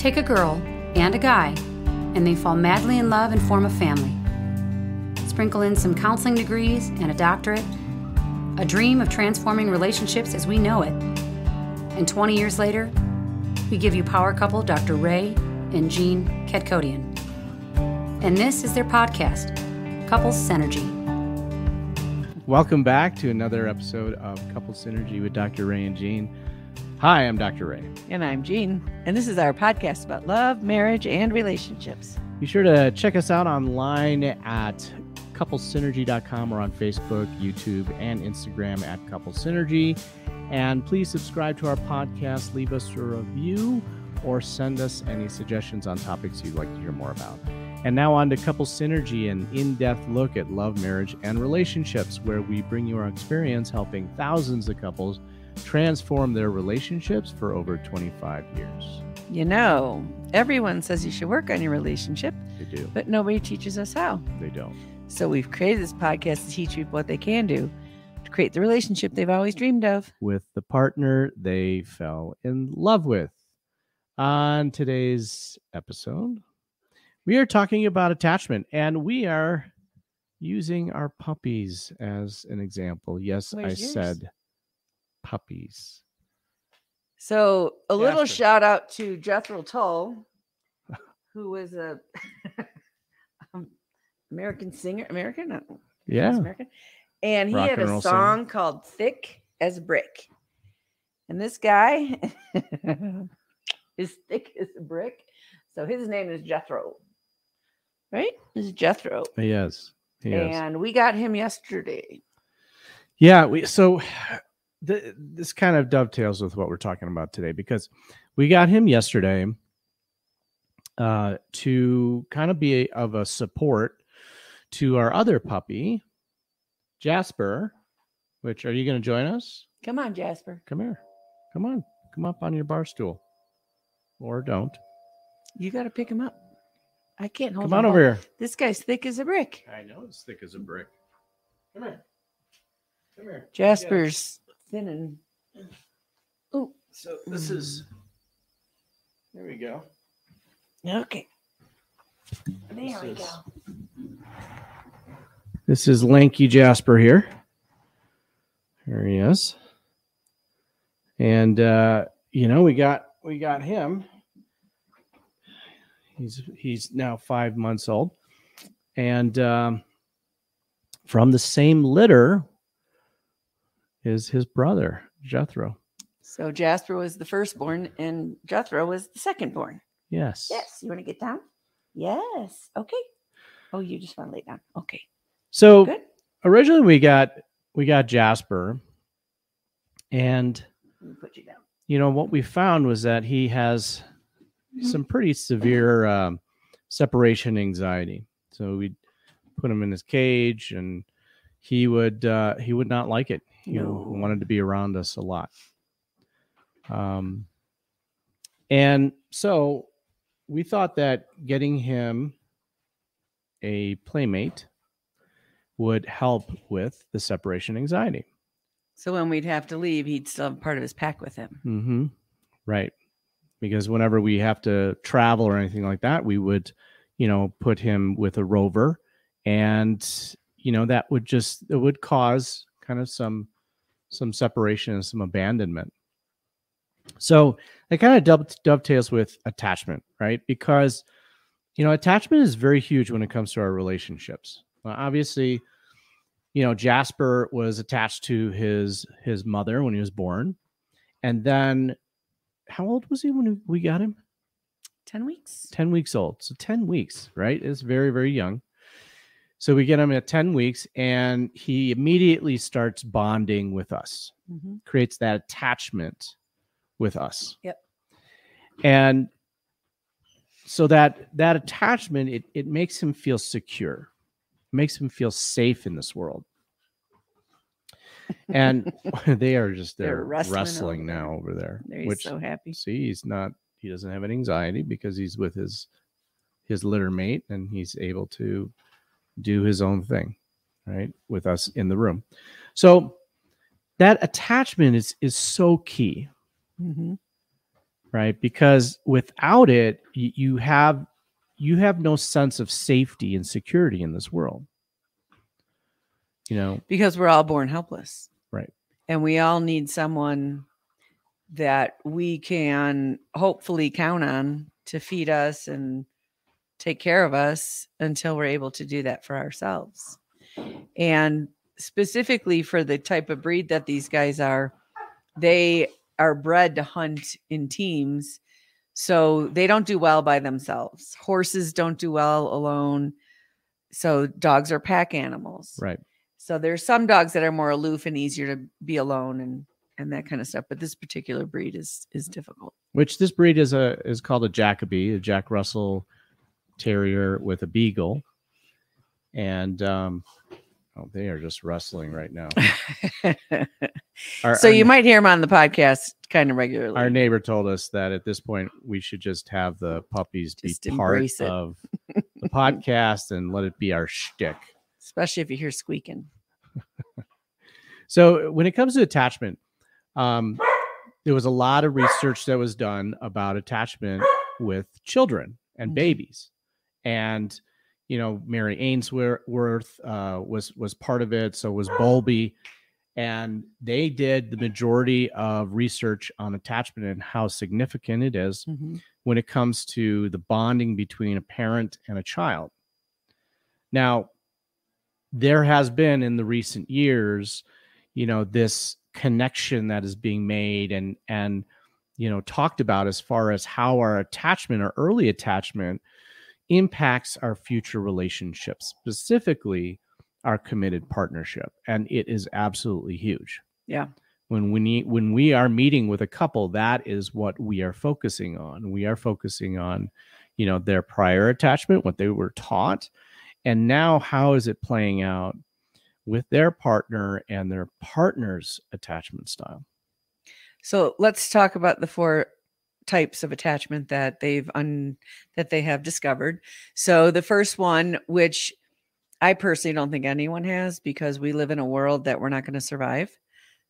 Take a girl and a guy, and they fall madly in love and form a family. Sprinkle in some counseling degrees and a doctorate, a dream of transforming relationships as we know it. And 20 years later, we give you power couple Dr. Ray and Jean Kedkodian. And this is their podcast, Couples Synergy. Welcome back to another episode of Couples Synergy with Dr. Ray and Jean. Hi, I'm Dr. Ray. And I'm Jean. And this is our podcast about love, marriage, and relationships. Be sure to check us out online at couplesynergy.com or on Facebook, YouTube, and Instagram at Couple Synergy. And please subscribe to our podcast, leave us a review, or send us any suggestions on topics you'd like to hear more about. And now on to Couple Synergy, an in-depth look at love, marriage, and relationships, where we bring you our experience helping thousands of couples transform their relationships for over 25 years. You know, everyone says you should work on your relationship. They do. But nobody teaches us how. They don't. So we've created this podcast to teach people what they can do to create the relationship they've always dreamed of. With the partner they fell in love with. On today's episode, we are talking about attachment, and we are using our puppies as an example. Yes, Where's I yours? said puppies. So a little Jasper. shout out to Jethro Tull, who was a American singer. American? No, he was Yeah. American. And he Rock had and a roll song called Thick as a Brick. And this guy is thick as a brick. So his name is Jethro. Right? This is Jethro. He is. He is. And we got him yesterday. Yeah. This kind of dovetails with what we're talking about today, because we got him yesterday to kind of be of a support to our other puppy, Jasper. Which, are you going to join us? Come on, Jasper. Come here. Come on. Come up on your bar stool. Or don't. You got to pick him up. I can't hold Come on over here. This guy's thick as a brick. I know it's thick as a brick. Come here. Come here. Jasper's thin and... Ooh. So this is... There we go. Okay. There we is- go. This is lanky Jasper here. There he is. And, we got him. He's now 5 months old. And from the same litter is his brother, Jethro. So Jasper was the firstborn and Jethro was the secondborn. Yes. Yes. You want to get down? Yes. Okay. Oh, you just want to lay down. Okay. So Good. originally we got Jasper. And, Let me put you down. what we found was that he has some pretty severe separation anxiety. So we'd put him in his cage, and he would not like it. He No. wanted to be around us a lot. And so we thought that getting him a playmate would help with the separation anxiety. So when we'd have to leave, he'd still have part of his pack with him. Mm-hmm. Right. Because whenever we have to travel or anything like that, we would, put him with a rover, and, that would cause kind of some separation and some abandonment. So it kind of dovetails with attachment, right? Because, attachment is very huge when it comes to our relationships. Obviously, Jasper was attached to his mother when he was born. And then, how old was he when we got him? 10 weeks. 10 weeks old. So 10 weeks, right? It's very, very young. So we get him at 10 weeks, and he immediately starts bonding with us, Mm-hmm. creates that attachment with us. Yep. And so that attachment, it makes him feel secure, makes him feel safe in this world. And they are just They're wrestling now over there. He's so happy. See, he doesn't have any anxiety because he's with his litter mate, and he's able to do his own thing, right, with us in the room. So that attachment is so key. Mm-hmm. right? Because without it, you have no sense of safety and security in this world. Because we're all born helpless. Right. And we all need someone that we can hopefully count on to feed us and take care of us until we're able to do that for ourselves. And specifically for the type of breed that these guys are, they are bred to hunt in teams. So they don't do well by themselves. Horses don't do well alone. So dogs are pack animals. Right. So there's some dogs that are more aloof and easier to be alone and that kind of stuff. But this particular breed is difficult. Which this breed is called a Jacoby, a Jack Russell Terrier with a beagle. And they are just wrestling right now. You might hear them on the podcast kind of regularly. Our neighbor told us that at this point we should just have the puppies just be part of the podcast and let it be our shtick. Especially if you hear squeaking. So when it comes to attachment, there was a lot of research that was done about attachment with children and babies. And, Mary Ainsworth was part of it. So was Bowlby. And they did the majority of research on attachment and how significant it is when it comes to the bonding between a parent and a child. Now, there has been in the recent years, this connection that is being made and talked about as far as how our attachment, our early attachment, impacts our future relationships, specifically our committed partnership. And it is absolutely huge. Yeah. When we are meeting with a couple, that is what we are focusing on. We are focusing on, their prior attachment, what they were taught. And now how is it playing out with their partner and their partner's attachment style? So let's talk about the 4 types of attachment that they have discovered. So the first one, which I personally don't think anyone has, because we live in a world that we're not going to survive.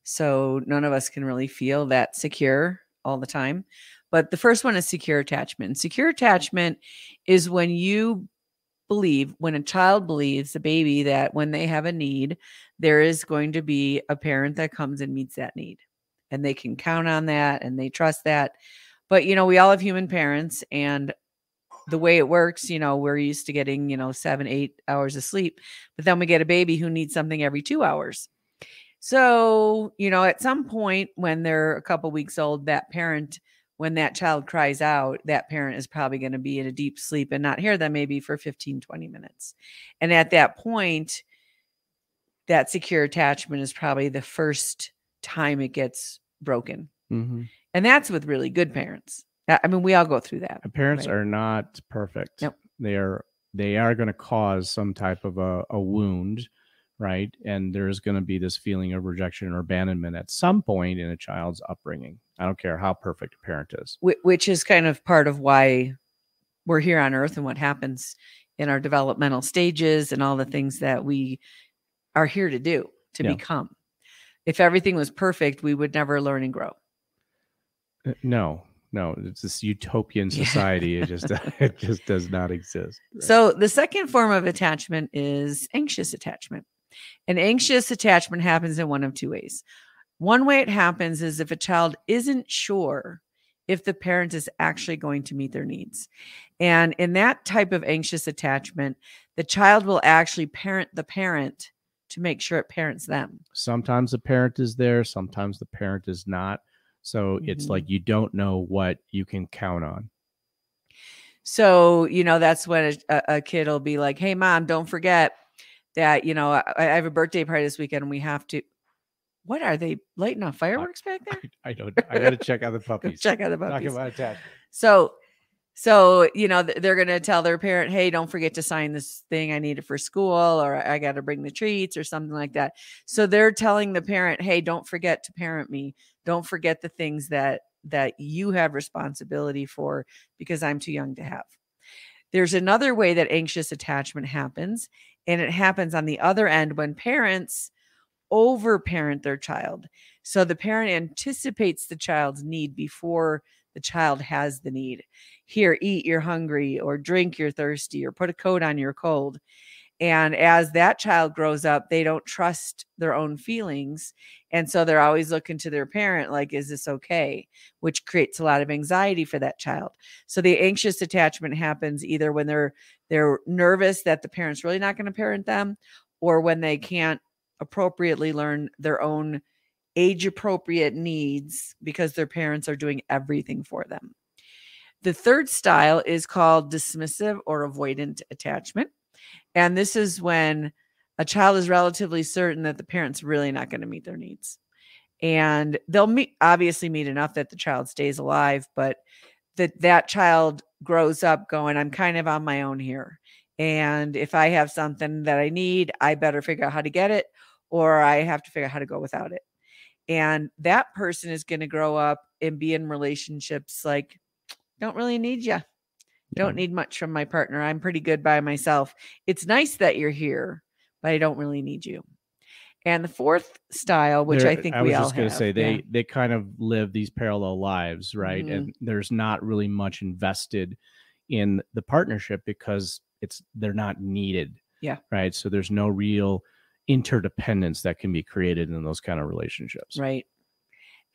So none of us can really feel that secure all the time. But the first one is secure attachment. Secure attachment is when a child believes, the baby, that when they have a need, there is going to be a parent that comes and meets that need. And they can count on that and they trust that. But, we all have human parents, and the way it works, we're used to getting, 7-8 hours of sleep, but then we get a baby who needs something every 2 hours. So, at some point when they're a couple weeks old, that parent, when that child cries out, that parent is probably going to be in a deep sleep and not hear them maybe for 15-20 minutes. And at that point, that secure attachment is probably the first time it gets broken. Mm-hmm. And that's with really good parents. I mean, we all go through that. Parents are not perfect. Nope. They are going to cause some type of a wound, right? And there's going to be this feeling of rejection or abandonment at some point in a child's upbringing. I don't care how perfect a parent is. Which is kind of part of why we're here on earth and what happens in our developmental stages and all the things that we are here to do, to become. If everything was perfect, we would never learn and grow. No, it's this utopian society. It just does not exist. Right? So the second form of attachment is anxious attachment. And anxious attachment happens in one of 2 ways. One way it happens is if a child isn't sure if the parent is actually going to meet their needs. And in that type of anxious attachment, the child will actually parent the parent to make sure it parents them. Sometimes the parent is there, sometimes the parent is not. So it's like you don't know what you can count on. So, that's when a kid will be like, hey, Mom, don't forget that, I have a birthday party this weekend and we have to. What are they lighting off fireworks back there? I got to check out the puppies. Check out the puppies. Talking about attachment. So, they're going to tell their parent, hey, don't forget to sign this thing. I need it for school, or I got to bring the treats or something like that. So they're telling the parent, hey, don't forget to parent me. Don't forget the things that you have responsibility for because I'm too young to have. There's another way that anxious attachment happens, and it happens on the other end when parents overparent their child. So the parent anticipates the child's need before the child has the need. Here, eat, you're hungry, or drink, you're thirsty, or put a coat on, you're cold. And as that child grows up, they don't trust their own feelings. And so they're always looking to their parent, like, is this okay? Which creates a lot of anxiety for that child. So the anxious attachment happens either when they're nervous that the parent's really not going to parent them, or when they can't appropriately learn their own age appropriate needs because their parents are doing everything for them. The third style is called dismissive or avoidant attachment. And this is when a child is relatively certain that the parent's really not going to meet their needs. And they'll obviously meet enough that the child stays alive, but that child grows up going, I'm kind of on my own here. And if I have something that I need, I better figure out how to get it, or I have to figure out how to go without it. And that person is going to grow up and be in relationships like, don't really need you. Don't need much from my partner. I'm pretty good by myself. It's nice that you're here, but I don't really need you. And the fourth style, which I think we all have. I was just going to say, they kind of live these parallel lives, right? Mm-hmm. And there's not really much invested in the partnership because they're not needed. Yeah. Right. So there's no real interdependence that can be created in those kind of relationships. Right.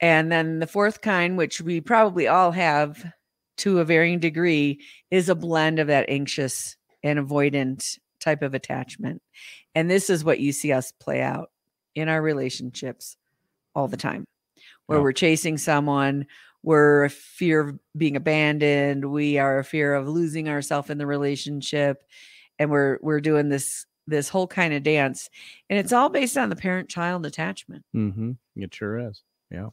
And then the fourth kind, which we probably all have to a varying degree, is a blend of that anxious and avoidant type of attachment. And this is what you see us play out in our relationships all the time, where we're chasing someone, we're a fear of being abandoned, we are a fear of losing ourselves in the relationship, and we're doing this whole kind of dance. And it's all based on the parent-child attachment. Mm-hmm. It sure is. Yeah.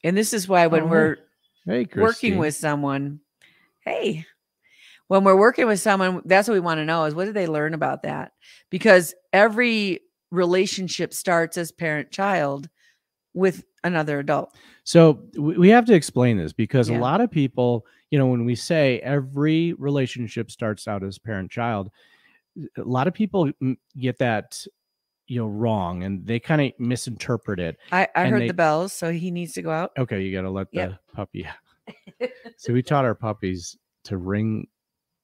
And this is why when we're working with someone, when we're working with someone, that's what we want to know is, what did they learn about that? Because every relationship starts as parent-child with another adult. So we have to explain this because a lot of people, when we say every relationship starts out as parent-child, a lot of people get that wrong, and they kind of misinterpret it. I heard the bells, so he needs to go out. Okay, you got to let the puppy out. So we taught our puppies to ring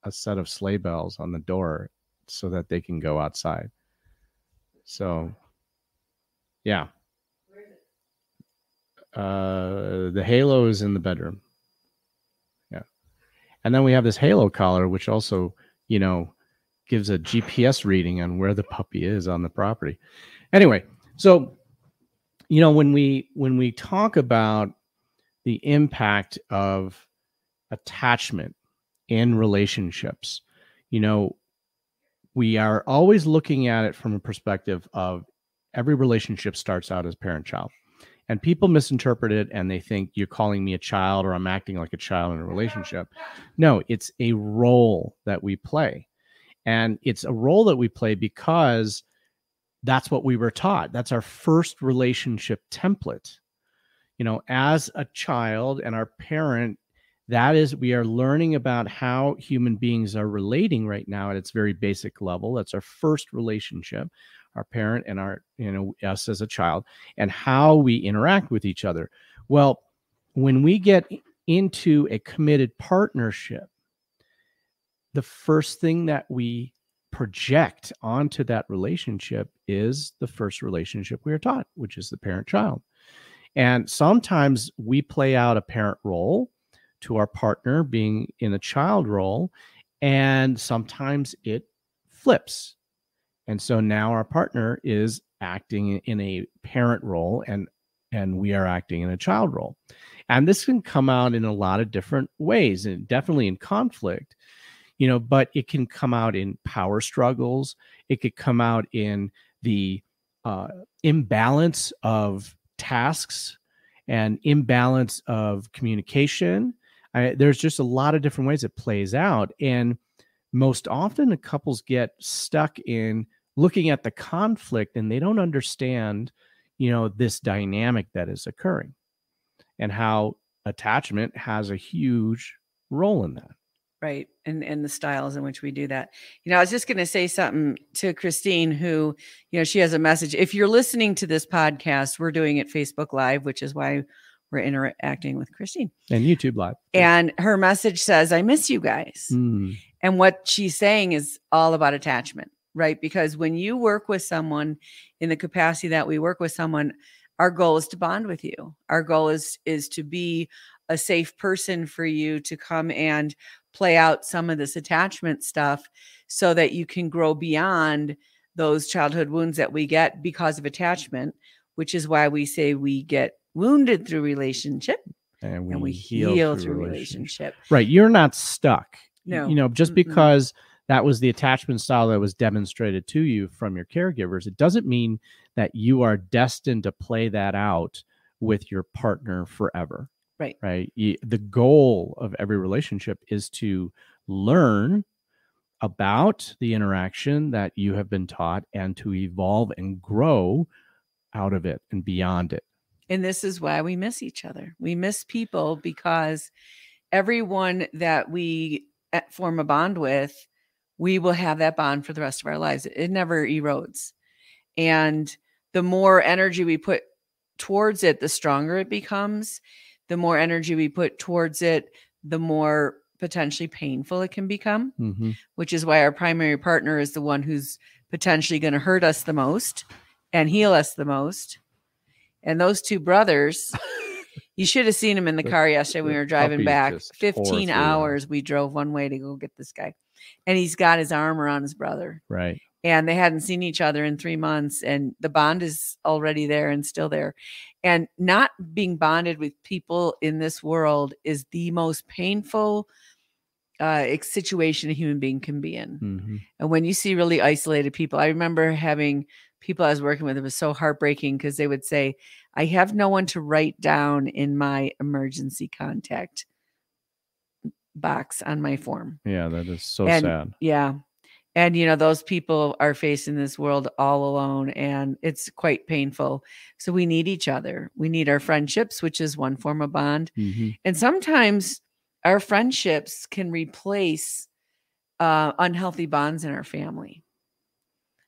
a set of sleigh bells on the door so that they can go outside. So, yeah. Where is it? The halo is in the bedroom. Yeah. And then we have this halo collar, which also, gives a GPS reading on where the puppy is on the property. Anyway, so, when we talk about the impact of attachment in relationships, we are always looking at it from a perspective of every relationship starts out as parent-child. And people misinterpret it and they think you're calling me a child or I'm acting like a child in a relationship. No, it's a role that we play. And it's a role that we play because that's what we were taught. That's our first relationship template. As a child and our parent, we are learning about how human beings are relating right now at its very basic level. That's our first relationship, our parent and us as a child, and how we interact with each other. Well, when we get into a committed partnership, the first thing that we project onto that relationship is the first relationship we are taught, which is the parent-child. And sometimes we play out a parent role to our partner being in a child role, and sometimes it flips. And so now our partner is acting in a parent role and we are acting in a child role. And this can come out in a lot of different ways, and definitely in conflict. But it can come out in power struggles. It could come out in the imbalance of tasks and imbalance of communication. There's just a lot of different ways it plays out. And most often the couples get stuck in looking at the conflict and they don't understand, this dynamic that is occurring and how attachment has a huge role in that. Right. And the styles in which we do that. I was just going to say something to Christine, who, she has a message. If you're listening to this podcast, we're doing it Facebook Live, which is why we're interacting with Christine. And YouTube Live. And her message says, I miss you guys. Mm. And what she's saying is all about attachment, right? Because when you work with someone in the capacity that we work with someone, our goal is to bond with you. Our goal is to be a safe person for you to come and play out some of this attachment stuff so that you can grow beyond those childhood wounds that we get because of attachment, which is why we say we get wounded through relationship and we heal through relationship. Right. You're not stuck. No. You know, just because that was the attachment style that was demonstrated to you from your caregivers, it doesn't mean that you are destined to play that out with your partner forever. Right. Right. The goal of every relationship is to learn about the interaction that you have been taught and to evolve and grow out of it and beyond it. And this is why we miss each other. We miss people because everyone that we form a bond with, we will have that bond for the rest of our lives. It never erodes. And the more energy we put towards it, the stronger it becomes. The more energy we put towards it, the more potentially painful it can become, which is why our primary partner is the one who's potentially going to hurt us the most and heal us the most. And those two brothers, you should have seen them in the car yesterday when we were driving back. 15 hours we drove one way to go get this guy. And he's got his arm around his brother. Right. And they hadn't seen each other in 3 months. And the bond is already there and still there. And not being bonded with people in this world is the most painful situation a human being can be in. And when you see really isolated people, I remember having people I was working with, it was so heartbreaking because they would say, I have no one to write down in my emergency contact box on my form. Yeah, that is so sad. Yeah. And, you know, those people are facing this world all alone and it's quite painful. So we need each other. We need our friendships, which is one form of bond. And sometimes our friendships can replace unhealthy bonds in our family.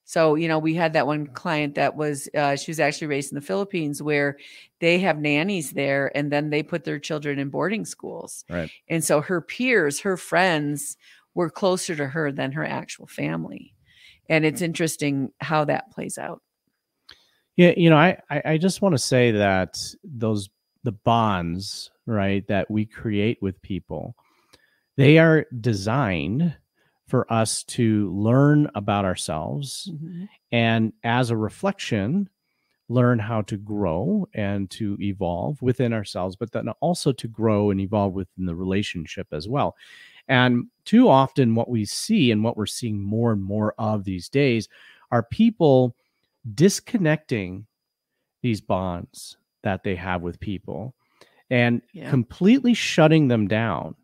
So, you know, we had that one client that was, she was actually raised in the Philippines where they have nannies there and then they put their children in boarding schools. Right. And so her peers, her friends were closer to her than her actual family. And it's interesting how that plays out. Yeah. You know, I just want to say that the bonds, right, that we create with people, they are designed for us to learn about ourselves and as a reflection, learn how to grow and to evolve within ourselves, but then also to grow and evolve within the relationship as well. And too often what we see and what we're seeing more and more of these days are people disconnecting these bonds that they have with people and completely shutting them down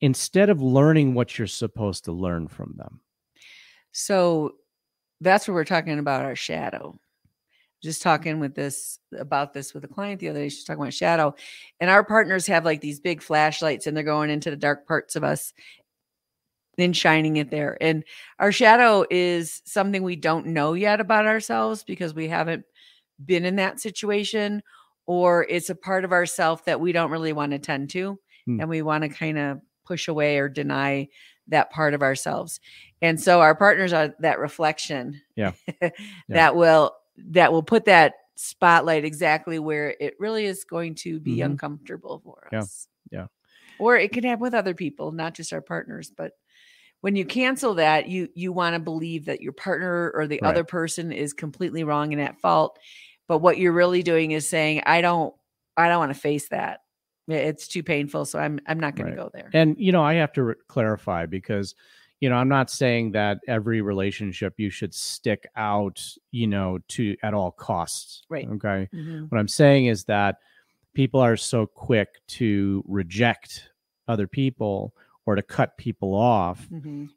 instead of learning what you're supposed to learn from them. So that's what we're talking about, our shadow. Just talking about this with a client the other day. She's talking about shadow. And our partners have like these big flashlights and they're going into the dark parts of us and shining it there. And our shadow is something we don't know yet about ourselves because we haven't been in that situation, or it's a part of ourself that we don't really want to tend to. And we want to kind of push away or deny that part of ourselves. And so our partners are that reflection that will put that spotlight exactly where it really is going to be uncomfortable for us. Yeah. Or it could happen with other people, not just our partners. But when you cancel that, you want to believe that your partner or the other person is completely wrong and at fault. But what you're really doing is saying, I don't want to face that. It's too painful. So I'm not going to go there. And, you know, I have to clarify because, you know, I'm not saying that every relationship you should stick out, you know, to at all costs. Right. Okay. What I'm saying is that people are so quick to reject other people or to cut people off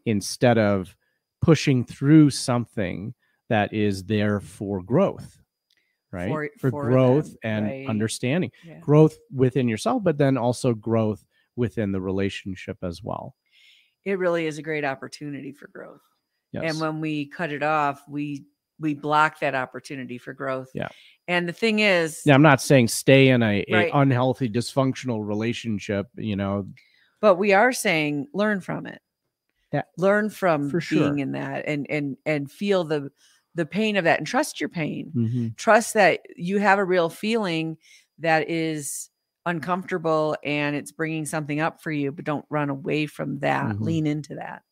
instead of pushing through something that is there for growth. Right. For growth and understanding, growth within yourself, but then also growth within the relationship as well. It really is a great opportunity for growth. Yes. And when we cut it off, we block that opportunity for growth. Yeah. And the thing is, now I'm not saying stay in a Right. unhealthy, dysfunctional relationship, but we are saying learn from it. Yeah, learn from for sure. being in that and feel the pain of that and trust your pain. Mhm. Trust that you have a real feeling that is uncomfortable and it's bringing something up for you, but don't run away from that. Mhm. Lean into that.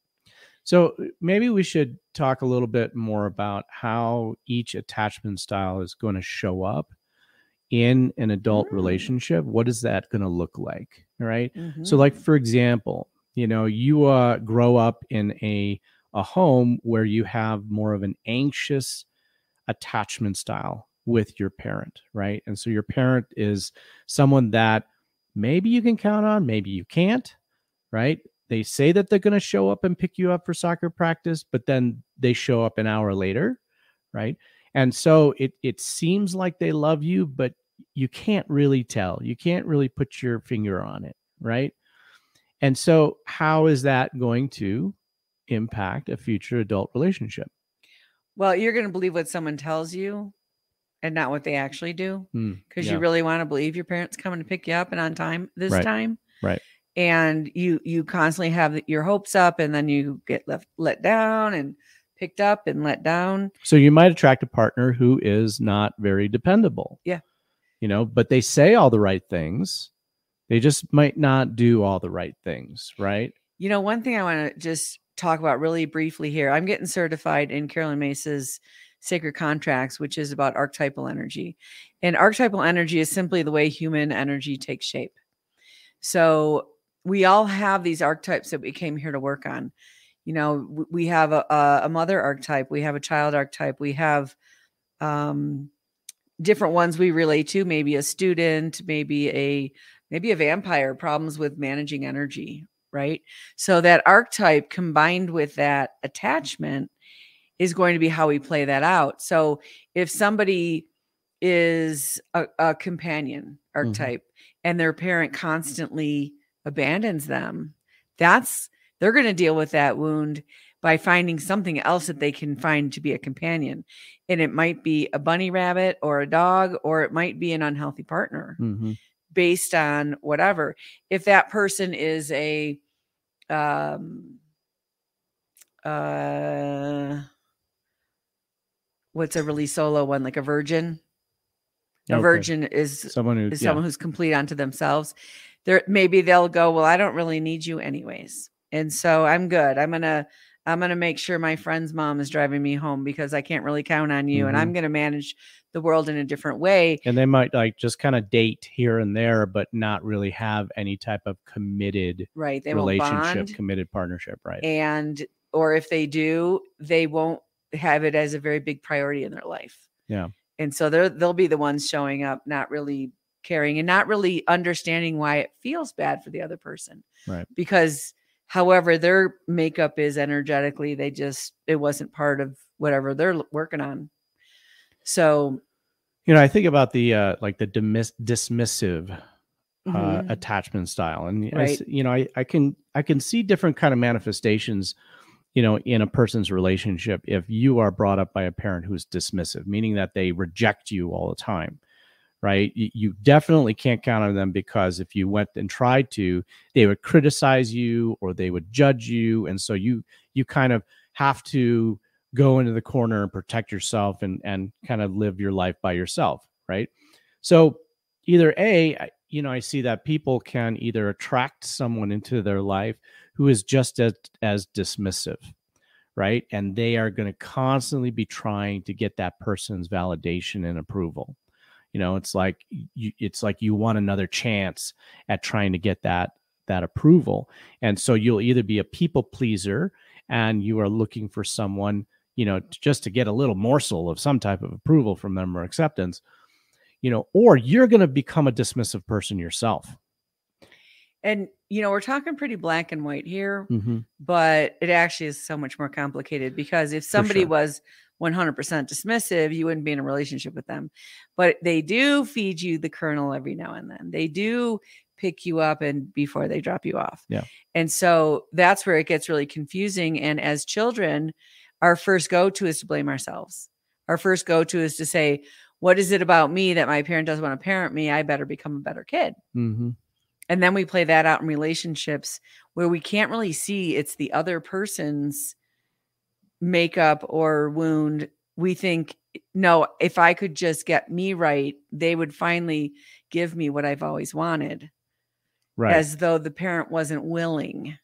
So maybe we should talk a little bit more about how each attachment style is going to show up in an adult relationship. What is that going to look like? All right. So like, for example, you grow up in a home where you have more of an anxious attachment style with your parent, right? And so your parent is someone that maybe you can count on, maybe you can't, right? They say that they're going to show up and pick you up for soccer practice, but then they show up an hour later, right? And so it seems like they love you, but you can't really tell. You can't really put your finger on it, right? And so how is that going to impact a future adult relationship? Well, you're going to believe what someone tells you and not what they actually do, because you really want to believe your parents coming to pick you up and on time this time. Right. And you constantly have your hopes up, and then you get let down and picked up and let down. So you might attract a partner who is not very dependable. Yeah. But they say all the right things. They just might not do all the right things, right? One thing I want to just talk about really briefly here. I'm getting certified in Carolyn Mace's Sacred Contracts, which is about archetypal energy. And archetypal energy is simply the way human energy takes shape. So we all have these archetypes that we came here to work on. We have a mother archetype. We have a child archetype. We have different ones we relate to, maybe a student, maybe a vampire, problems with managing energy, right? So that archetype combined with that attachment is going to be how we play that out. So if somebody is a companion archetype and their parent constantly abandons them, they're going to deal with that wound by finding something else that they can find to be a companion. And it might be a bunny rabbit or a dog, or it might be an unhealthy partner based on whatever. If that person is what's a really solo one, like a virgin? A virgin is someone who's complete unto themselves. Maybe they'll go, well, I don't really need you anyways. And so I'm good. I'm going to make sure my friend's mom is driving me home because I can't really count on you. And I'm going to manage the world in a different way. And they might just kind of date here and there, but not really have any type of committed relationship, committed partnership. Right. Or if they do, they won't have it as a very big priority in their life. Yeah. And so they'll be the ones showing up, not really caring and not really understanding why it feels bad for the other person. Right. Because however their makeup is energetically, it wasn't part of whatever they're working on. So, I think about the dismissive attachment style, and I can see different kind of manifestations, in a person's relationship if you are brought up by a parent who's dismissive, meaning that they reject you all the time, right? You definitely can't count on them, because if you went and tried to, they would criticize you or they would judge you. And so you kind of have to go into the corner and protect yourself and kind of live your life by yourself, right? So either I see that people can either attract someone into their life who is just as dismissive, right? And they are going to constantly be trying to get that person's validation and approval. It's like you want another chance at trying to get that approval. And so you'll either be a people pleaser and you are looking for someone, just to get a little morsel of some type of approval from them or acceptance, or you're going to become a dismissive person yourself. And, we're talking pretty black and white here, but it actually is so much more complicated, because if somebody was 100% dismissive, you wouldn't be in a relationship with them. But they do feed you the kernel every now and then. They do pick you up and before they drop you off. Yeah. And so that's where it gets really confusing. And as children, our first go-to is to blame ourselves. Our first go-to is to say, what is it about me that my parent doesn't want to parent me? I better become a better kid. Mm-hmm. And then we play that out in relationships where we can't really see it's the other person's makeup or wound. We think, no, if I could just get me right, they would finally give me what I've always wanted. Right. As though the parent wasn't willing.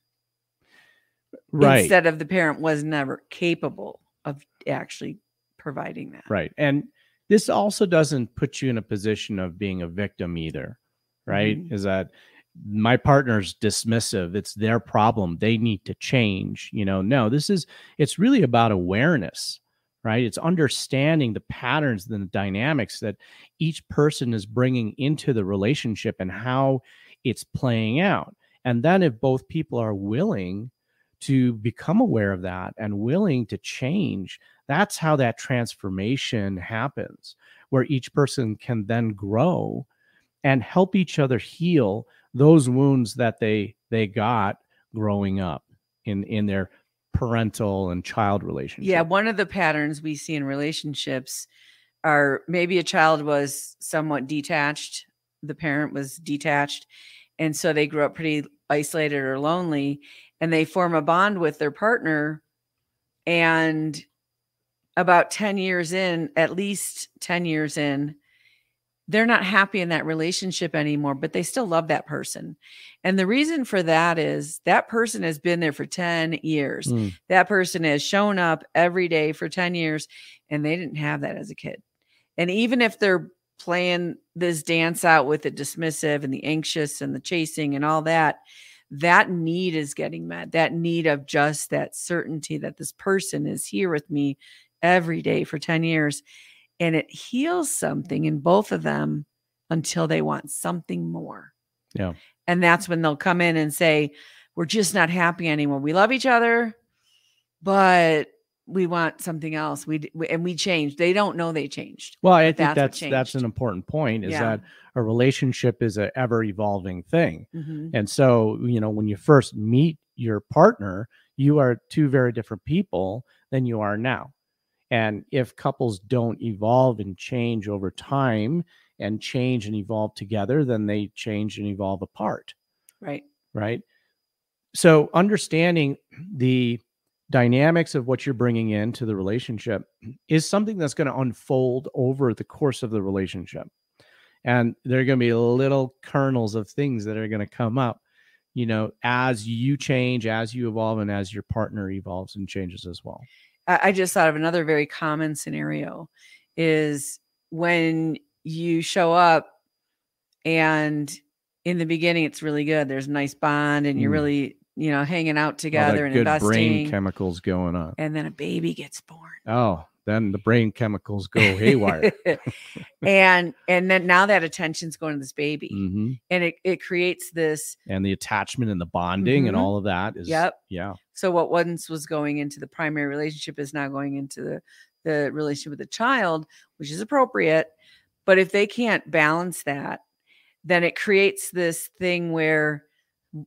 Right. Instead of the parent was never capable of actually providing that. Right. And this also doesn't put you in a position of being a victim either, right? Mm-hmm. Is that my partner's dismissive. It's their problem. They need to change. No, it's really about awareness, right? It's understanding the patterns and the dynamics that each person is bringing into the relationship and how it's playing out. And then if both people are willing to become aware of that and willing to change, that's how that transformation happens, where each person can then grow and help each other heal those wounds that they got growing up in their parental and child relationship. Yeah, one of the patterns we see in relationships are maybe a child was somewhat detached, the parent was detached, and so they grew up pretty isolated or lonely, and they form a bond with their partner, and about 10 years in, at least 10 years in, they're not happy in that relationship anymore, but they still love that person. And the reason for that is that person has been there for 10 years. That person has shown up every day for 10 years, and they didn't have that as a kid. And even if they're playing this dance out with the dismissive and the anxious and the chasing and all that, that need is getting met. That need of just that certainty that this person is here with me every day for 10 years. And it heals something in both of them until they want something more. Yeah. And that's when they'll come in and say, we're just not happy anymore. We love each other, but we want something else. We changed. They don't know they changed. Well, I think that's an important point, is Yeah. that a relationship is an ever evolving thing. Mm-hmm. And so, when you first meet your partner, you are two very different people than you are now. And if couples don't evolve and change over time and change and evolve together, then they change and evolve apart. Right. Right. So understanding the dynamics of what you're bringing into the relationship is something that's going to unfold over the course of the relationship. And there are going to be little kernels of things that are going to come up, as you change, as you evolve, and as your partner evolves and changes as well. I just thought of another very common scenario is when you show up and in the beginning, it's really good. There's a nice bond and you're really, hanging out together and good investing. Brain chemicals going on. And then a baby gets born. Oh, then the brain chemicals go haywire. and then now that attention's going to this baby. Mm-hmm. And it creates this. And the attachment and the bonding and all of that is. Yep. Yeah. So what once was going into the primary relationship is now going into the relationship with the child, which is appropriate. But if they can't balance that, then it creates this thing where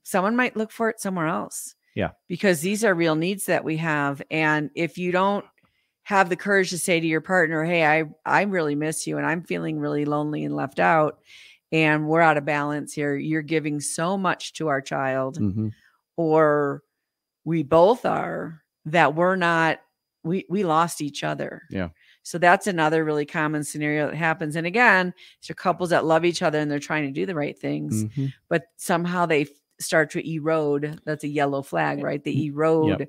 someone might look for it somewhere else. Yeah. Because these are real needs that we have. And if you don't have the courage to say to your partner, hey, I really miss you and I'm feeling really lonely and left out and we're out of balance here. You're giving so much to our child, or we both are, that we're not, we lost each other. Yeah. So that's another really common scenario that happens. And again, it's your couples that love each other and they're trying to do the right things, but somehow they start to erode. That's a yellow flag, right? They erode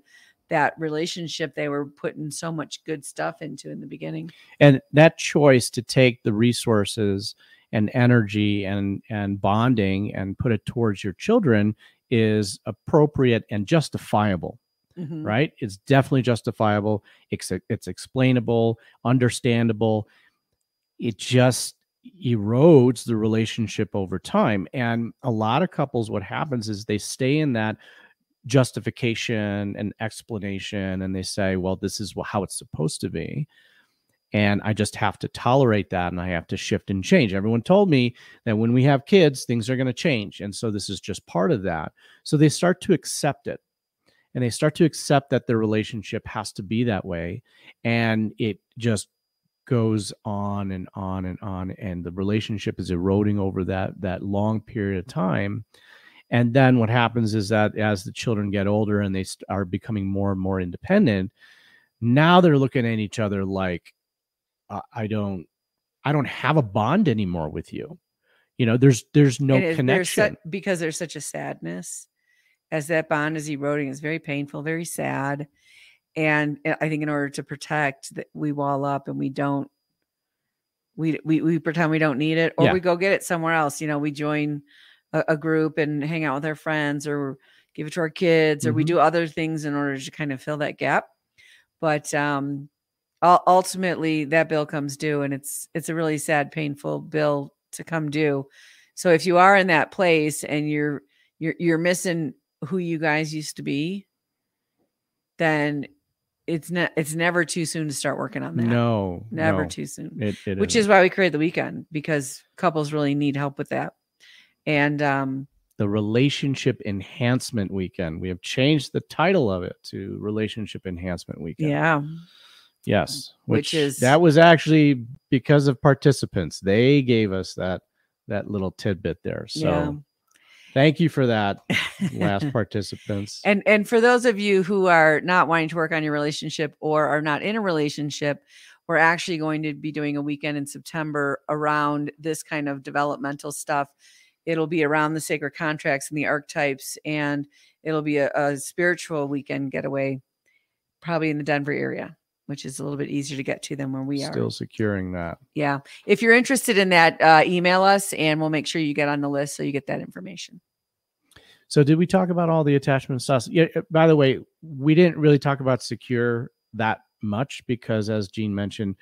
that relationship they were putting so much good stuff into in the beginning. And that choice to take the resources and energy and bonding and put it towards your children is appropriate and justifiable. Right? It's definitely justifiable. It's explainable, understandable. It just erodes the relationship over time. And a lot of couples, what happens is they stay in that justification and explanation, and they say, well, this is how it's supposed to be. And I just have to tolerate that, and I have to shift and change. Everyone told me that when we have kids, things are going to change. And so this is just part of that. So they start to accept it. And they start to accept that their relationship has to be that way. And it just goes on and on and on, and the relationship is eroding over that long period of time. And then what happens is that as the children get older and they are becoming more and more independent, now they're looking at each other like, I don't have a bond anymore with you. There's no connection. Because there's such a sadness as that bond is eroding. It's very painful, very sad. And I think in order to protect that, we wall up and we pretend we don't need it, or we go get it somewhere else. We join a group and hang out with our friends, or give it to our kids, or we do other things in order to kind of fill that gap. But ultimately that bill comes due, and it's a really sad, painful bill to come due. So if you are in that place and you're missing who you guys used to be, then it's never too soon to start working on that. Never too soon. Which is why we created the weekend, because couples really need help with that. And the Relationship Enhancement Weekend. We have changed the title of it to Relationship Enhancement Weekend. Yeah. Yes. That was actually because of participants. They gave us that little tidbit there. So thank you for that, last participants. And for those of you who are not wanting to work on your relationship or are not in a relationship, we're actually going to be doing a weekend in September around this kind of developmental stuff. It'll be around the sacred contracts and the archetypes, and it'll be a spiritual weekend getaway, probably in the Denver area, which is a little bit easier to get to than where we are. Still securing that. Yeah. If you're interested in that, email us and we'll make sure you get on the list so you get that information. So did we talk about all the attachment styles? Yeah. By the way, we didn't really talk about secure that much because, as Jean mentioned,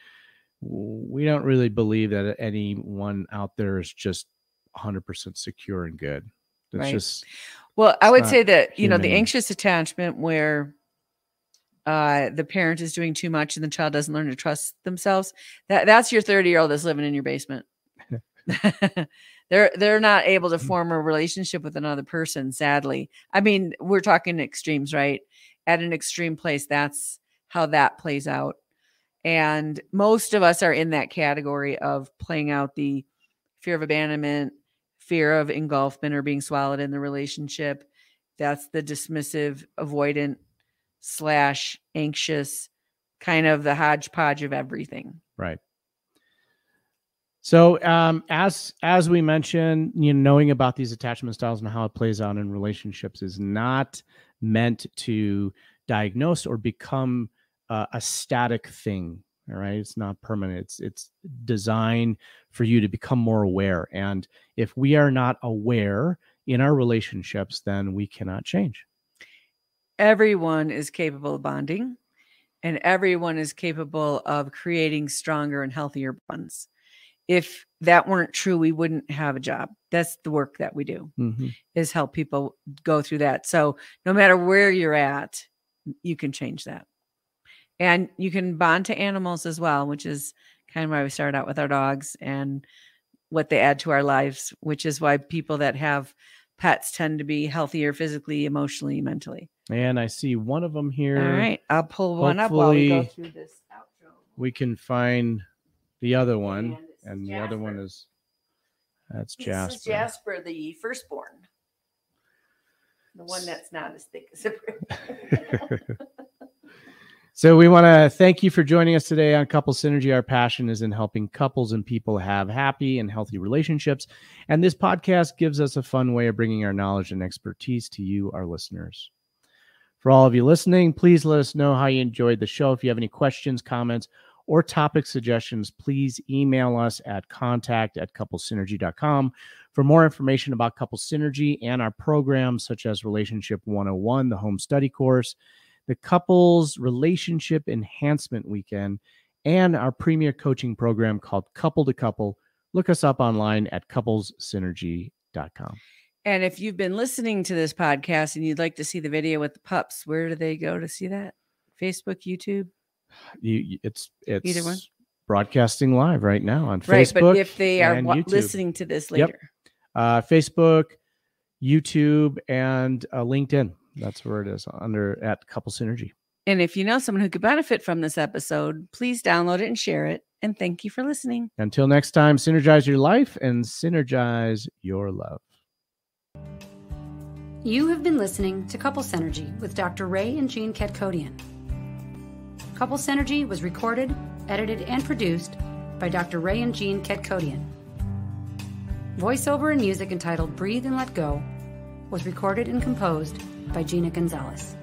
we don't really believe that anyone out there is just 100% secure and good. It's just, well, I would say that, the anxious attachment where the parent is doing too much and the child doesn't learn to trust themselves, that's your 30-year-old that's living in your basement. They're not able to form a relationship with another person, sadly. I mean, we're talking extremes, right? At an extreme place, that's how that plays out. And most of us are in that category of playing out the fear of abandonment, fear of engulfment or being swallowed in the relationship. That's the dismissive, avoidant / anxious, kind of the hodgepodge of everything. Right. So as we mentioned, knowing about these attachment styles and how it plays out in relationships is not meant to diagnose or become a static thing. All right. It's not permanent. It's designed for you to become more aware. And if we are not aware in our relationships, then we cannot change. Everyone is capable of bonding, and everyone is capable of creating stronger and healthier bonds. If that weren't true, we wouldn't have a job. That's the work that we do, is help people go through that. So no matter where you're at, you can change that. And you can bond to animals as well, which is kind of why we started out with our dogs and what they add to our lives, which is why people that have pets tend to be healthier physically, emotionally, mentally. And I see one of them here. All right. I'll pull one up while we go through this outro. We can find the other one. And the other one that's Jasper. This is Jasper, the firstborn. The one that's not as thick as a brick. So we want to thank you for joining us today on Couple Synergy. Our passion is in helping couples and people have happy and healthy relationships. And this podcast gives us a fun way of bringing our knowledge and expertise to you, our listeners. For all of you listening, please let us know how you enjoyed the show. If you have any questions, comments, or topic suggestions, please email us at contact@couplesynergy.com. For more information about Couple Synergy and our programs such as Relationship 101, the home study course, the Couples Relationship Enhancement Weekend, and our premier coaching program called Couple to Couple, look us up online at couplesynergy.com. And if you've been listening to this podcast and you'd like to see the video with the pups, where do they go to see that? Facebook, YouTube? It's either one broadcasting live right now on Facebook. Right, but if they are listening to this later, Facebook, YouTube, and LinkedIn. That's where it is at Couple Synergy. And if you know someone who could benefit from this episode, please download it and share it. And thank you for listening. Until next time, synergize your life and synergize your love. You have been listening to Couple Synergy with Dr. Ray and Jean Ketkodian. Couple Synergy was recorded, edited, and produced by Dr. Ray and Jean Ketkodian. Voiceover and music entitled Breathe and Let Go was recorded and composed by Gina Gonzalez.